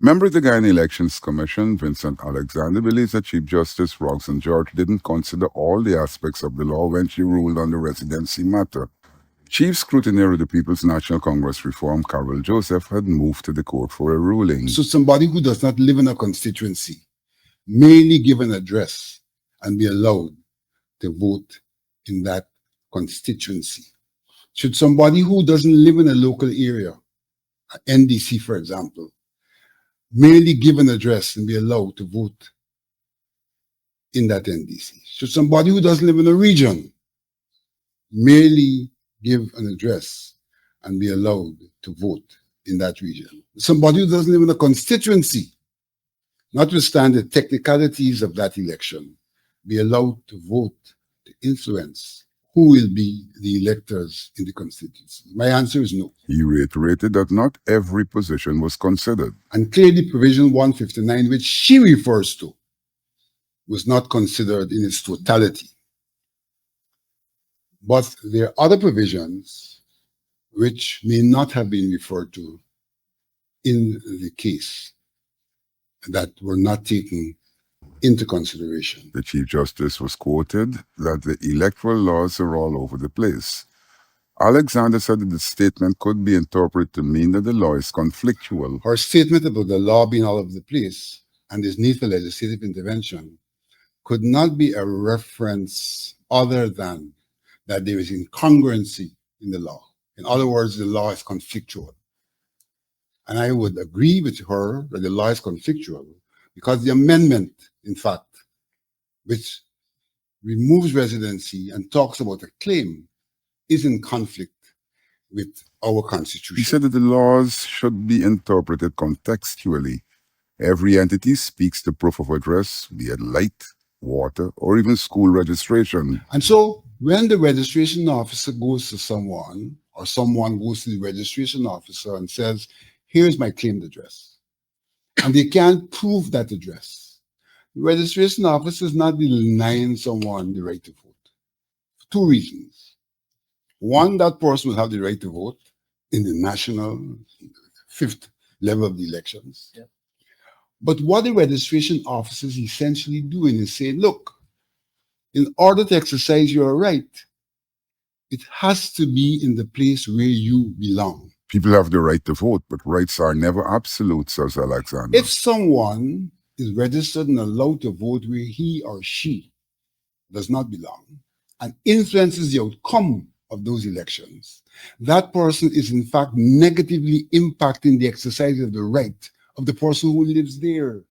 Member of the Guyana Elections Commission, Vincent Alexander, believes that Chief Justice Roxane George didn't consider all the aspects of the law when she ruled on the residency matter. Chief scrutineer of the People's National Congress Reform, Carol Joseph, had moved to the court for a ruling. So somebody who does not live in a constituency merely give an address and be allowed to vote in that constituency. Should somebody who doesn't live in a local area, NDC for example, merely give an address and be allowed to vote in that NDC? Should somebody who doesn't live in a region merely give an address and be allowed to vote in that region? Somebody who doesn't live in a constituency, notwithstanding the technicalities of that election, be allowed to vote to influence who will be the electors in the constituency? My answer is no. He reiterated that not every position was considered. And clearly Provision 159, which she refers to, was not considered in its totality. But there are other provisions which may not have been referred to in the case that were not taken into consideration. The Chief Justice was quoted that the electoral laws are all over the place. Alexander said that the statement could be interpreted to mean that the law is conflictual. Her statement about the law being all over the place and this need for legislative intervention could not be a reference other than that there is incongruency in the law. In other words, the law is conflictual. And I would agree with her that the law is conflictual because the amendment, in fact, which removes residency and talks about a claim, is in conflict with our Constitution. He said that the laws should be interpreted contextually. Every entity speaks to proof of address, be it light, water, or even school registration. And so when the registration officer goes to someone, or someone goes to the registration officer and says, here's my claimed address, and they can't prove that address, the registration officer is not denying someone the right to vote. For two reasons. One, that person will have the right to vote in the national fifth level of the elections. Yeah. But what the registration officer is essentially doing is saying, look, in order to exercise your right, it has to be in the place where you belong. People have the right to vote, but rights are never absolute, says Alexander. If someone is registered and allowed to vote where he or she does not belong and influences the outcome of those elections, that person is in fact negatively impacting the exercise of the right of the person who lives there.